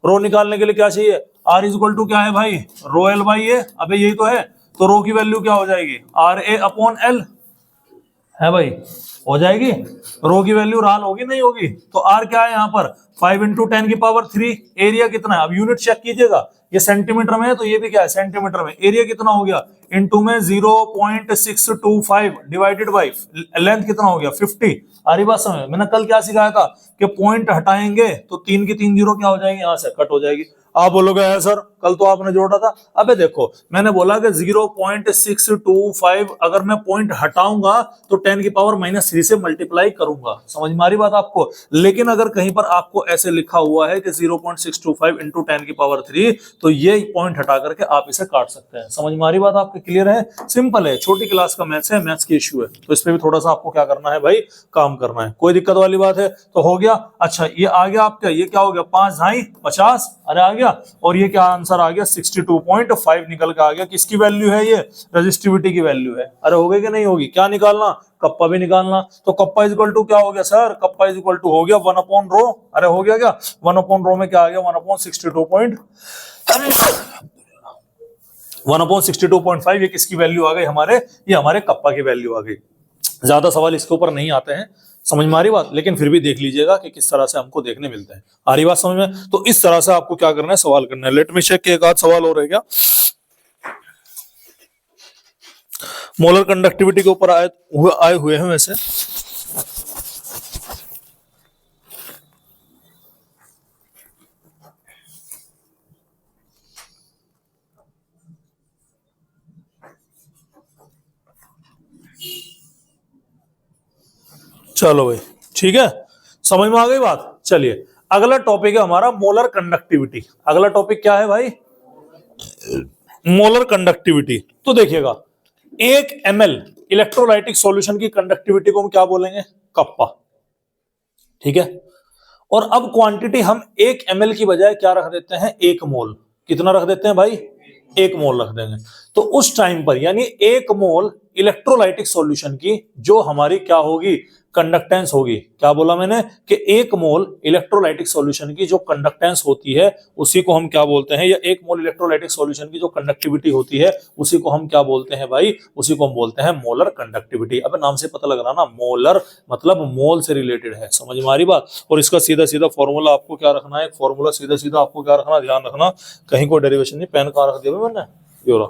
रो निकालने के लिए क्या चाहिए? आर इक्वल टू क्या है भाई? रो एल बाई ए। अबे यही तो है। तो रो की वैल्यू क्या हो जाएगी? RA/L है भाई, हो जाएगी। रो की वैल्यू राल होगी नहीं होगी? तो आर क्या है यहाँ पर? 5 × 10⁻³। एरिया कितना है? अब यूनिट चेक कीजिएगा, ये सेंटीमीटर में है तो ये भी क्या है? सेंटीमीटर में। एरिया कितना हो गया? इनटू में 0.625 डिवाइडेड बाई लेंथ कितना हो गया? 50। आ रही बात समझ? मैंने कल क्या सिखाया था कि पॉइंट हटाएंगे तो 3 की 3 जीरो क्या हो जाएगी? यहाँ से कट हो जाएगी। आप बोलोगे है सर कल तो आपने जोड़ा था। अबे देखो, मैंने बोला कि 0.625 अगर मैं पॉइंट हटाऊंगा तो 10⁻³ से मल्टीप्लाई करूंगा। समझ में आ रही बात आपको? लेकिन अगर कहीं पर आपको ऐसे लिखा हुआ है कि 0.625 × 10⁻³ तो ये पॉइंट हटा करके आप इसे काट सकते हैं। समझ में आ रही बात आपके? क्लियर है? सिंपल है, छोटी क्लास का मैथ्स है, मैथ्स की इश्यू है, तो इस पे भी थोड़ा सा आपको क्या करना है भाई? काम करना है। कोई दिक्कत वाली बात है? तो हो गया। अच्छा, ये आ गया आपका, ये क्या हो गया? 5 × 50। अरे आ गया। और ये क्या आंसर आ गया? 62.5 निकल के आ गया। किसकी वैल्यू है? ये रेजिस्टिविटी की वैल्यू है। अरे हो गई कि नहीं होगी? क्या निकालना? कप्पा भी निकालना। तो कप्पा इक्वल टू क्या हो गया सर? कप्पा इक्वल टू हो गया 1/रो। अरे हो गया क्या? 1/रो में क्या आ गया? 1/62.5। ये किसकी वैल्यू आ गई हमारे? ये हमारे कप्पा की वैल्यू आ गई। ज्यादा सवाल इसके ऊपर नहीं आते हैं, समझ में आ रही बात? लेकिन फिर भी देख लीजिएगा कि किस तरह से हमको देखने मिलते हैं। आ रही बात समझ में? तो इस तरह से आपको क्या करना है? सवाल करना है। लेट मी चेक के एक आध सवाल हो रहेगा मोलर कंडक्टिविटी के ऊपर आए हुए हैं वैसे। चलो भाई ठीक है, समझ में आ गई बात। चलिए अगला टॉपिक है हमारा मोलर कंडक्टिविटी। अगला टॉपिक क्या है भाई? Molar conductivity. तो देखिएगा, 1 ml इलेक्ट्रोलाइटिक सॉल्यूशन की कंडक्टिविटी को हम क्या बोलेंगे? कप्पा। ठीक है, और अब क्वांटिटी हम 1 ml की बजाय क्या रख देते हैं? 1 मोल। कितना रख देते हैं भाई? 1 मोल रख देंगे। तो उस टाइम पर यानी 1 मोल इलेक्ट्रोलाइटिक सॉल्यूशन की जो हमारी क्या होगी? कंडक्टेंस होगी। क्या बोला मैंने? कि 1 मोल इलेक्ट्रोलाइटिक सॉल्यूशन की जो कंडक्टेंस होती है उसी को हम क्या बोलते हैं? या 1 मोल इलेक्ट्रोलाइटिक सॉल्यूशन की जो कंडक्टिविटी होती है उसी को हम क्या बोलते हैं भाई? उसी को हम बोलते हैं मोलर कंडक्टिविटी। अब नाम से पता लग रहा ना, मोलर मतलब मोल से रिलेटेड है। समझ में आ रही बात? और इसका सीधा सीधा फॉर्मूला आपको क्या रखना है? फॉर्मूला सीधा सीधा आपको क्या रखना, ध्यान रखना, कहीं कोई डेरिवेशन नहीं। पेन कहाँ रख दिया मैंने? ये रहा।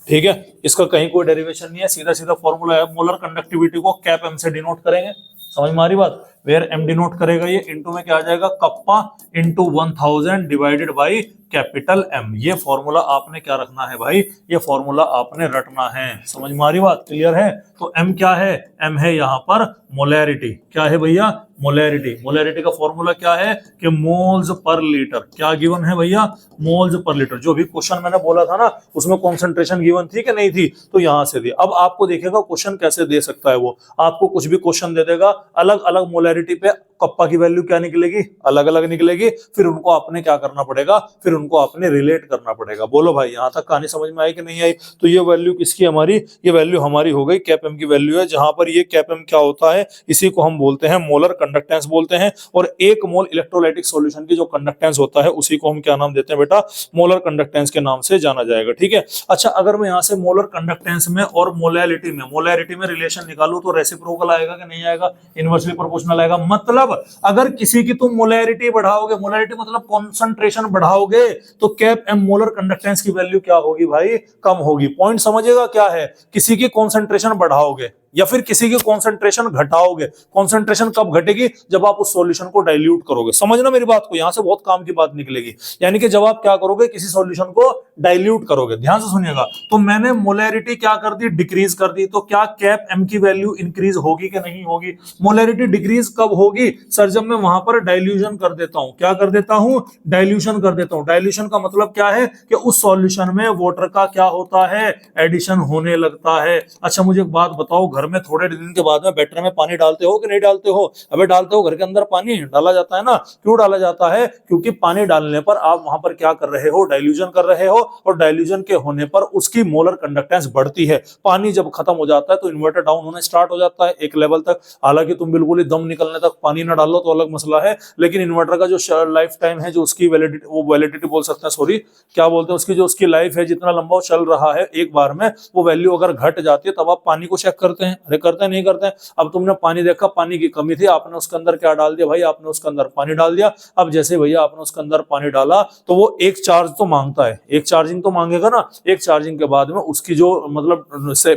ठीक है, इसका कहीं कोई डेरिवेशन नहीं है, सीधा सीधा फॉर्मूला है। मोलर कंडक्टिविटी को कैप एम से डिनोट करेंगे। समझ में आ रही बात? वेयर एम डिनोट करेगा ये, इनटू में क्या आ जाएगा? Kappa into 1000 divided by capital M. ये फॉर्मूला आपने क्या रखना है भाई? ये फॉर्मूला आपने रटना है। समझ में आ रही बात? क्लियर है? तो एम क्या है? एम है यहाँ पर मोलैरिटी। क्या है भैया? मोलैरिटी। मोलैरिटी का फॉर्मूला क्या है? कि मोल्स पर लीटर। क्या गिवन है भैया? Moles per litre. जो भी क्वेश्चन मैंने बोला था ना उसमें कॉन्सेंट्रेशन गिवन थी कि नहीं थी? तो यहां से दी। अब आपको देखेगा क्वेश्चन कैसे दे सकता है वो। आपको कुछ भी क्वेश्चन दे देगा, अलग अलग मोलैरिटी पे कप्पा की वैल्यू क्या निकलेगी? अलग अलग निकलेगी। फिर उनको आपने क्या करना पड़ेगा? फिर उनको आपने रिलेट करना पड़ेगा। बोलो भाई, यहां तक कहानी समझ में आई कि नहीं आई? तो ये वैल्यू किसकी हमारी? ये वैल्यू हमारी हो गई कैप एम की वैल्यू है, जहां पर ये कैप एम क्या होता है? इसी को हम बोलते हैं मोलर कंडक्टेंस बोलते हैं। और 1 मोल इलेक्ट्रोलाइटिक सॉल्यूशन की जो कंडक्टेंस होता है उसी को हम क्या नाम देते हैं बेटा? मोलर कंडक्टेंस के नाम से जाना जाएगा। ठीक है, अच्छा अगर मैं यहां से मोलर कंडक्टेंस में और मोलैरिटी में रिलेशन निकालू तो रेसिप्रोकल आएगा कि नहीं आएगा? इनवर्सली प्रोपोर्शनल आएगा। मतलब अगर किसी की तुम मोलैरिटी बढ़ाओगे, मोलैरिटी मतलब कॉन्सेंट्रेशन बढ़ाओगे, तो कैप एम मोलर कंडक्टेंस की वैल्यू क्या होगी भाई? कम होगी। पॉइंट समझिएगा क्या है? किसी की कॉन्सेंट्रेशन बढ़ाओगे या फिर किसी की कॉन्सेंट्रेशन घटाओगे। कॉन्सेंट्रेशन कब घटेगी? जब आप उस सॉल्यूशन को डाइल्यूट करोगे। समझना मेरी बात को, यहां से बहुत काम की बात निकलेगी। यानी कि जब आप क्या करोगे? किसी सॉल्यूशन को डाइल्यूट करोगे। ध्यान से सुनिएगा। तो मैंने मोलैरिटी क्या कर दी? डिक्रीज कर दी। तो क्या कैप एम की वैल्यू इंक्रीज होगी कि नहीं होगी? मोलैरिटी डिक्रीज कब होगी? सर जब मैं वहां पर डाइल्यूशन कर देता हूं। क्या कर देता हूं? डाइल्यूशन कर देता हूं। डाइल्यूशन का मतलब क्या है? कि उस सॉल्यूशन में वाटर का क्या होता है? एडिशन होने लगता है। अच्छा मुझे एक बात बताओ, घर में थोड़े दिन के बाद में बैटर में पानी डालते हो कि नहीं डालते हो? अबे डालते हो। घर के अंदर पानी डाला जाता है ना। क्यों डाला जाता है? क्योंकि पानी डालने पर आप वहां पर क्या कर रहे हो? डाइल्यूशन कर रहे हो। और डाइल्यूशन के होने पर उसकी मोलर कंडक्टेंस बढ़ती है। पानी जब खत्म हो जाता है तो इन्वर्टर डाउन होने स्टार्ट हो जाता है एक लेवल तक। हालांकि तुम बिल्कुल ही दम निकलने तक पानी ना डालो तो अलग मसला है, लेकिन इन्वर्टर का जो लाइफ टाइम है, जो उसकी वैलिडिटी, वो वैलिडिटी बोल सकते हैं, सॉरी क्या बोलते हैं, उसकी जो उसकी लाइफ है, जितना लंबा वो चल रहा है, एक बार में वो वैल्यू अगर घट जाती है तब आप पानी को चेक करते हैं। अरे करते हैं नहीं करते हैं? अब तुमने पानी देखा, पानी की कमी थी, आपने उसके अंदर क्या डाल दिया भाई? आपने उसके अंदर पानी डाल दिया। अब जैसे भैया आपने उसके अंदर पानी डाला तो वो एक चार्ज तो मांगता है, एक चार्जिंग तो मांगेगा ना। एक चार्जिंग के बाद में उसकी जो मतलब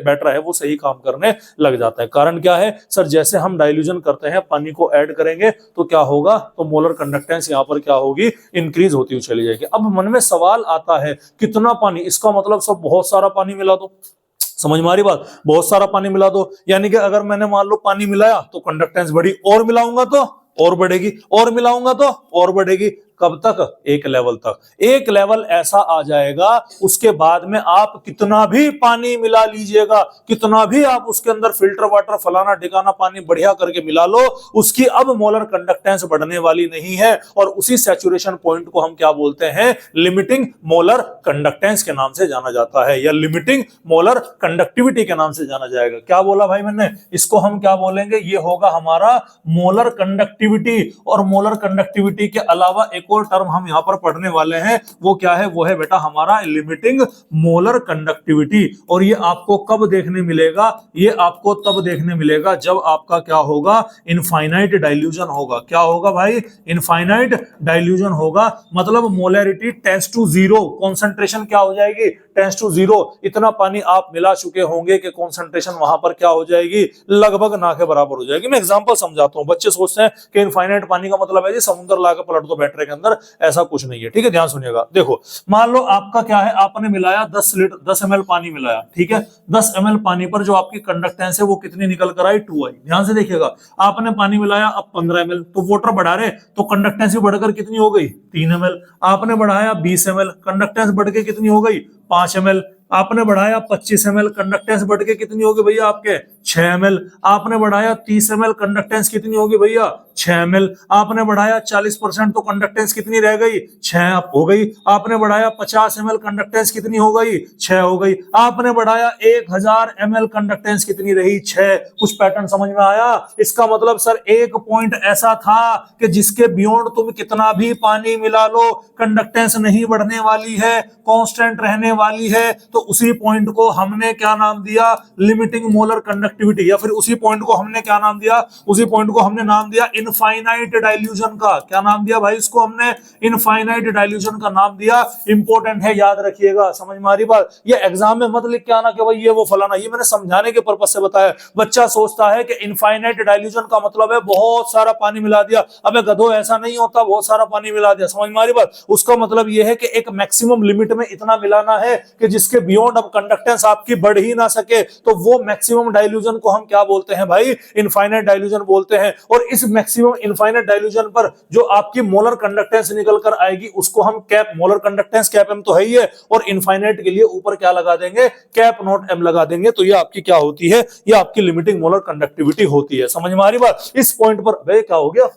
बैटर है वो सही काम करने लग जाता है। कारण क्या है सर? जैसे हम डाइल्यूशन करते हैं, पानी को ऐड करेंगे तो क्या होगा? तो मोलर कंडक्टेंस यहाँ पर क्या होगी? इंक्रीज होती हुई चली जाएगी। अब मन में सवाल आता है, कितना पानी? इसका मतलब सब बहुत सारा पानी मिला दो। समझ में आ रही बात? बहुत सारा पानी मिला दो, यानी कि अगर मैंने मान लो पानी मिलाया तो कंडक्टेंस बढ़ी, और मिलाऊंगा तो और बढ़ेगी, और मिलाऊंगा तो और बढ़ेगी। कब तक? एक लेवल तक। एक लेवल ऐसा आ जाएगा, उसके बाद में आप कितना भी पानी मिला लीजिएगा, कितना भी आप उसके अंदर फिल्टर वाटर फलाना ढिकाना पानी बढ़िया करके मिला लो, उसकी अब मोलर कंडक्टेंस बढ़ने वाली नहीं है। और उसी सैचुरेशन पॉइंट को हम क्या बोलते हैं? लिमिटिंग मोलर कंडक्टेंस के नाम से जाना जाता है, या लिमिटिंग मोलर कंडक्टिविटी के नाम से जाना जाएगा। क्या बोला भाई मैंने? इसको हम क्या बोलेंगे? ये होगा हमारा मोलर कंडक्टिविटी। और मोलर कंडक्टिविटी के अलावा एक और टर्म हम यहां पर पढ़ने वाले हैं, वो क्या है? वो है बेटा हमारा लिमिटिंग मोलर कंडक्टिविटी। और ये आपको कब देखने मिलेगा? ये आपको तब देखने मिलेगा जब आपका क्या होगा? इनफाइनाइट डाइल्यूशन होगा। क्या होगा भाई? इनफाइनाइट डाइल्यूशन होगा। मतलब molarity tends to zero, concentration क्या हो जाएगी? Tends to zero. इतना पानी आप मिला चुके होंगे कि कंसंट्रेशन वहां पर क्या हो जाएगी? लगभग ना के बराबर हो जाएगी। मैं एग्जांपल समझाता हूं। बच्चे सोचते हैं कि इनफाइनाइट पानी का मतलब है जी समुद्र लाकर पलट दो बैटरी के के अंदर ऐसा कुछ नहीं है, ठीक है। ध्यान सुनिएगा, देखो मान लो आपका क्या है, आपने मिलाया 10 ml पानी मिलाया, ठीक है। 10 ml पानी पर जो आपकी कंडक्टेंस है वो कितनी निकल कर आई, 2 आई। ध्यान से देखिएगा, आपने पानी मिलाया अब 15 ml, तो वाटर बढ़ा रहे तो कंडक्टेंस भी बढ़कर कितनी हो गई, 3 ml। आपने बढ़ाया 20 ml, कंडक्टेंस बढ़ के कितनी हो गई, 5 ml। आपने बढ़ाया 25 ml, कंडक्टेंस बढ़ के कितनी होगी भैया आपके, 6 ml। आपने बढ़ाया 30 ml, कंडक्टेंस कितनी होगी भैया, 6 ml। आपने बढ़ाया 40% तो कंडक्टेंस कितनी रह गई, 6 हो गई। आपने बढ़ाया 50 ml, कंडक्टेंस कितनी हो गई, 6 हो गई। आपने बढ़ाया 1000 ml, कंडक्टेंस कितनी रही, 6। कुछ पैटर्न समझ में आया? इसका मतलब सर एक पॉइंट ऐसा था कि जिसके बियॉन्ड तुम कितना भी पानी मिला लो कंडक्टेंस नहीं बढ़ने वाली है, कांस्टेंट रहने वाली है। तो उसी पॉइंट को हमने क्या नाम दिया, लिमिटिंग मोलर कंडक्टिविटी। या फिर उसी पॉइंट को हमने क्या नाम दिया, उसी पॉइंट को हमने नाम दिया इनफाइनाइट डाइल्यूशन का। क्या नाम दिया भाई इसको हमने, इनफाइनाइट डाइल्यूशन का नाम दिया। इंपॉर्टेंट है, याद रखिएगा। समझ में आ रही बात? ये एग्जाम में मत लिख के आना कि भाई ये वो फलाना, ये मैंने समझाने के पर्पज से बताया। बच्चा सोचता है कि इनफाइनाइट डाइल्यूशन का मतलब है बहुत सारा पानी मिला दिया। अबे गधो, ऐसा नहीं होता बहुत सारा पानी मिला दिया। समझ में आ रही बात? उसका मतलब यह है कि एक मैक्सिमम लिमिट में इतना मिलाना है कि जिसके बियॉन्ड अब कंडक्टेंस आपकी बढ़ ही ना सके। तो वो मैक्सिमम डाइल्यूशन को हम क्या बोलते हैं भाई, इनफाइनाइट डाइल्यूशन बोलते हैं। और इस मैक्सिमम इनफाइनाइट डाइल्यूशन पर जो आपकी मोलर कंडक्टेंस निकल कर आएगी उसको हम cap, molar conductance cap M तो है ही है, और इनफाइनाइट के लिए ऊपर क्या लगा देंगे, कैप नॉट एम लगा देंगे। तो ये आपकी क्या होती है, ये आपकी लिमिटिंग मोलर कंडक्टिविटी होती है। समझ में आ रही बात? इस पॉइंट पर भाई क्या हो गया,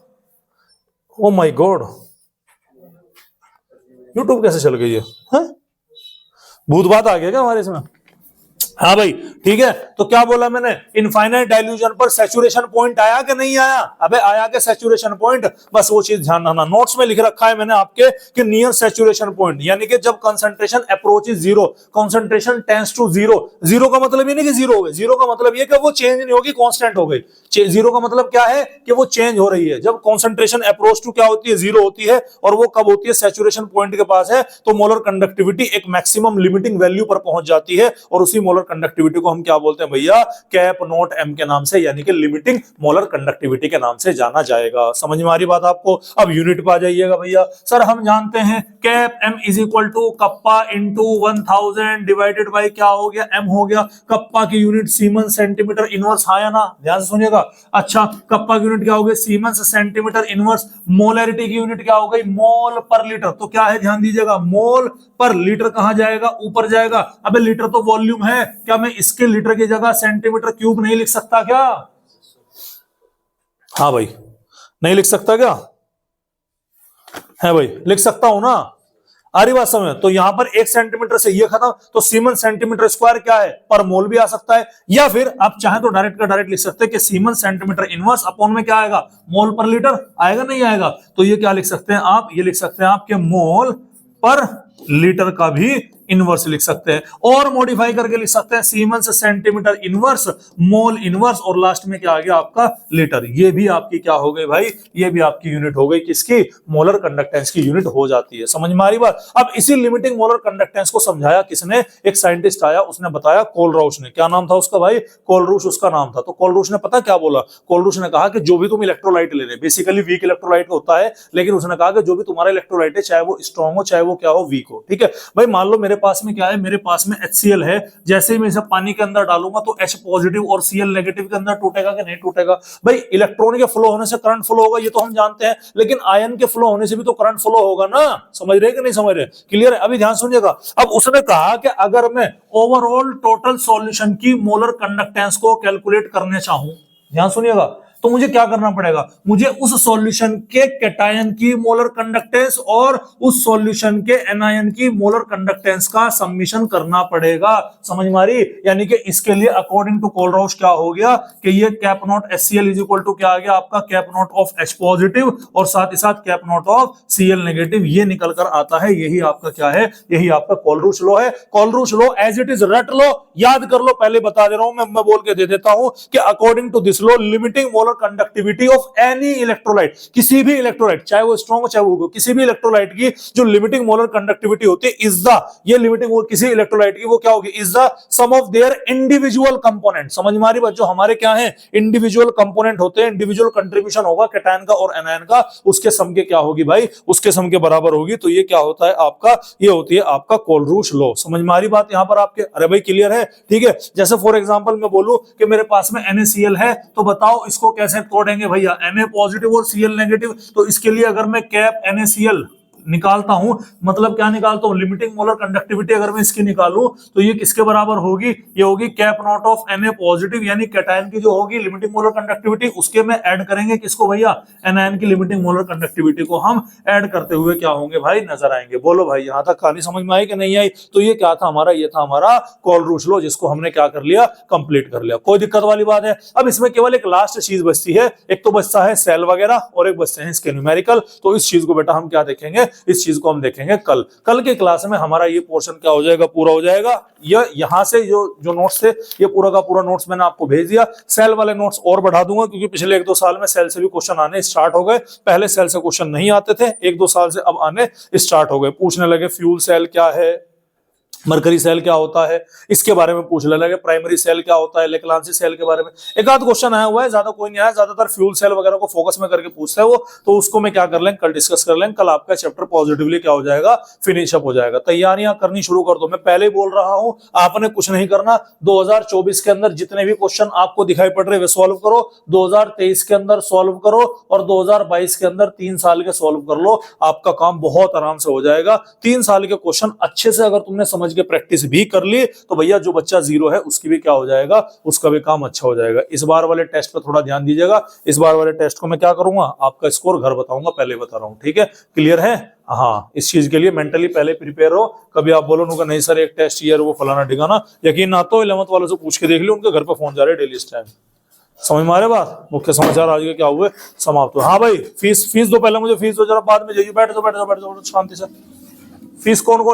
ओ माय गॉड, यूट्यूब कैसे चल गई है? भूत बात आ गया क्या हमारे इसमें? हाँ भाई ठीक है। तो क्या बोला मैंने, इनफाइनाइट डाइल्यूशन पर सैचुरेशन पॉइंट आया कि नहीं आया? अबे आया के सैचुरेशन पॉइंट, बस वो चीज ध्यान रखना। नोट्स में लिख रखा है मैंने आपके कि नियर सैचुरेशन पॉइंट, यानी कि जब concentration approaches zero, concentration tends to zero. Zero का मतलब ये नहीं कि जीरो हो गई, जीरो का मतलब ये कि वो चेंज नहीं होगी, कांस्टेंट हो गई। जीरो का मतलब क्या है कि वो चेंज हो रही है। जब कंसंट्रेशन अप्रोच टू क्या होती है, जीरो होती है, और वो कब होती है, सैचुरेशन पॉइंट के पास है। तो मोलर कंडक्टिविटी एक मैक्सिमम लिमिटिंग वैल्यू पर पहुंच जाती है, और उसी मोलर कंडक्टिविटी को हम क्या बोलते हैं भैया, कैप नॉट एम के नाम से, यानी कि लिमिटिंग मोलर कंडक्टिविटी के नाम से जाना जाएगा। समझ में आ रही बात आपको? अब यूनिट पे आ जाइएगा भैया। सर हम जानते हैं cap M is equal to kappa into 1000 divided by क्या हो गया, एम हो गया। कप्पा की यूनिट सीमन सेंटीमीटर इनवर्स, हाँ या ना? ध्यान से सुनिएगा। अच्छा, कप्पा की यूनिट क्या हो गई, सीमन सेंटीमीटर इनवर्स। मोलैरिटी की यूनिट क्या हो गई, मोल पर लीटर। तो क्या है, ध्यान दीजिएगा, मोल पर लीटर कहां जाएगा, ऊपर जाएगा। अबे लीटर तो वॉल्यूम है, क्या मैं इसके लीटर की जगह सेंटीमीटर क्यूब नहीं लिख सकता क्या? हाँ भाई, नहीं लिख सकता क्या? है भाई, लिख सकता हूं ना। आ रही बात समझ? तो यहां पर 1 सेंटीमीटर से ये खत्म, तो सीमन सेंटीमीटर स्क्वायर क्या है, पर मोल भी आ सकता है। या फिर आप चाहें तो डायरेक्ट का डायरेक्ट लिख सकते हैं कि सीमन सेंटीमीटर इनवर्स अपॉन में क्या आएगा, मोल पर लीटर आएगा, नहीं आएगा? तो ये क्या लिख सकते हैं आप, ये लिख सकते हैं आपके मोल पर लीटर का भी इनवर्स लिख सकते हैं, और मॉडिफाई करके लिख सकते हैं siemens centimetre inverse, mole inverse, और लास्ट में क्या आ गया आपका, लीटर। ये भी आपकी क्या हो गई भाई, ये भी आपकी यूनिट हो गई, किसकी, मोलर कंडक्टेंस की यूनिट हो जाती है। समझ में आ रही बात? अब इसी लिमिटिंग मोलर कंडक्टेंस को समझाया किसने, एक साइंटिस्ट आया, उसने बताया, कोलराउश ने। क्या नाम था उसका भाई, कोलराउश उसका नाम था। तो कोलराउश ने पता क्या बोला, कोलराउश ने कहा कि जो भी तुम इलेक्ट्रोलाइट ले रहे, बेसिकली वीक इलेक्ट्रोलाइट होता है, लेकिन उसने कहा कि जो भी तुम्हारा इलेक्ट्रोलाइट है, चाहे वो स्ट्रॉन्ग हो चाहे वो क्या हो, वीक हो, ठीक है भाई। मान लो मेरे पास में क्या है, मेरे पास में HCl है, जैसे ही मैं इसे पानी के अंदर डालूंगा तो H पॉजिटिव और Cl नेगेटिव के अंदर टूटेगा कि नहीं टूटेगा? भाई इलेक्ट्रॉन के फ्लो होने से करंट फ्लो होगा, ये तो हम जानते हैं, लेकिन आयन के फ्लो होने से भी तो करंट फ्लो होगा ना। समझ रहे कि नहीं समझ रहे? क्लियर है? अभी ध्यान सुनिएगा। अब उसने कहा कि अगर मैं ओवरऑल टोटल सॉल्यूशन की मोलर कंडक्टेंस को कैलकुलेट करने चाहूं, ध्यान सुनिएगा, तो मुझे क्या करना पड़ेगा, मुझे उस सॉल्यूशन के कैटायन की मोलर कंडक्टेंस और उस सॉल्यूशन के एनायन की मोलर कंडक्टेंस का सब्मिशन करना पड़ेगा। समझ में आ रही? यानी कि इसके लिए अकॉर्डिंग टू कोलराउश क्या हो गया कि ये cap nought HCl is equal to क्या आ गया आपका, cap nought of H positive और साथ ही साथ cap nought of Cl negative, ये निकल कर आता है। यही आपका क्या है, यही आपका कोलराउश लॉ है। Kohlrausch law as it is रट लो, याद कर लो, पहले बता दे रहा हूं मैं बोल के दे देता हूं कि according to this law limiting molar conductivity of any electrolyte, किसी भी इलेक्ट्रोलाइट, चाहे वो स्ट्रॉन्ग हो चाहे वो, किसी भी इलेक्ट्रोलाइट की जो लिमिटिंग मोलर कंडक्टिविटी होती है इज द, ये लिमिटिंग किसी इलेक्ट्रोलाइट की वो क्या होगी, is the sum of their individual component. समझ में आ रही बात, जो हमारे क्या है इंडिविजुअल कंपोनेंट होते हैं, इंडिविजुअल कंट्रीब्यूशन होगा कैटायन का और एनायन का, उसके सम के क्या होगी भाई, उसके सम के बराबर होगी। तो ये क्या होता है आपका, ये होती है आपका कोलरूश लॉ। समझ में आ रही बात यहां पर आपके, अरे भाई क्लियर है, ठीक है। जैसे फॉर एग्जांपल मैं बोलूं कि मेरे पास में NaCl है, तो बताओ इसको कैसे तोड़ेंगे भैया, Na पॉजिटिव और Cl नेगेटिव, तो इसके लिए अगर मैं कैप NaCl निकालता हूं, मतलब क्या निकालता हूं, लिमिटिंग मोलर कंडक्टिविटी अगर मैं इसकी निकालूं तो ये किसके बराबर होगी, ये होगी cap nought of Na positive, यानी कैटायन की जो होगी लिमिटिंग मोलर कंडक्टिविटी, उसके में ऐड करेंगे किसको भैया, एनायन की लिमिटिंग मोलर कंडक्टिविटी को हम ऐड करते हुए क्या होंगे भाई, नजर आएंगे। बोलो भाई यहां तक कहानी समझ में आई कि नहीं आई। तो ये क्या था हमारा, ये था हमारा कोलरूश लॉ, जिसको हमने क्या कर लिया, कंप्लीट कर लिया। कोई दिक्कत वाली बात है। अब इसमें केवल एक लास्ट चीज बचती है, एक तो बचता है सेल वगैरह और एक बचते हैं इसके न्यूमेरिकल। तो इस चीज को बेटा हम क्या देखेंगे, इस चीज को हम देखेंगे कल के क्लास में। हमारा ये पोर्शन क्या हो जाएगा, पूरा हो जाएगा। ये यहां से जो नोट्स थे, ये पूरा का पूरा नोट्स मैंने आपको भेज दिया। सेल वाले नोट्स और बढ़ा दूंगा, क्योंकि पिछले 1-2 साल में सेल से भी क्वेश्चन आने स्टार्ट हो गए। पहले सेल से क्वेश्चन नहीं आते थे, 1-2 साल से अब आने स्टार्ट हो गए। पूछने लगे फ्यूल सेल क्या है, मरकरी सेल क्या होता है, इसके बारे में पूछने लगे। प्राइमरी सेल क्या होता है, लेक्लांसी सेल के बारे में एक आध क्वेश्चन आया हुआ है, ज्यादा कोई नहीं आया। ज्यादातर फ्यूल सेल वगैरह को फोकस में करके पूछते हैं वो, तो उसको मैं क्या कर लेंगे, कल डिस्कस कर लेंगे। कल आपका चैप्टर पॉजिटिवली क्या हो जाएगा, फिनिश अप हो जाएगा। तैयारियां करनी शुरू कर दो। मैं पहले ही बोल रहा हूं, आपने कुछ नहीं करना। 2024 के अंदर जितने भी क्वेश्चन आपको दिखाई पड़ रहे वे सॉल्व करो, 2023 के अंदर सॉल्व करो, और 2022 के अंदर 3 साल के सॉल्व कर लो। आपका काम बहुत आराम से हो जाएगा। 3 साल के क्वेश्चन अच्छे से अगर तुमने समझ के प्रैक्टिस भी कर ली, तो भैया जो बच्चा 0 है उसकी भी क्या हो जाएगा, उसका भी काम अच्छा हो जाएगा। इस बार वाले टेस्ट पे थोड़ा ध्यान दीजिएगा। इस बार वाले टेस्ट को मैं क्या करूंगा, आपका स्कोर घर बताऊंगा, पहले बता रहा हूं, ठीक है। क्लियर है, हाँ। इस चीज के लिए मेंटली पहले प्रिपेयर हो। कभी आप बोलो नहीं सर एक टेस्ट ईयर वो फलाना ठिकाना, यकीन ना तो 11th वालों से पूछ के देख लो, उनके घर पे फोन जा रहे हैं डेली इस टाइम। समझ में आ रहे बात। मुख्य समाचार आज के क्या हुए, समाप्त। हाँ भाई फीस दो, पहले मुझे फीस दो जरा, बाद में जाइए। बैठ जाओ शांति से। फीस कौन कौन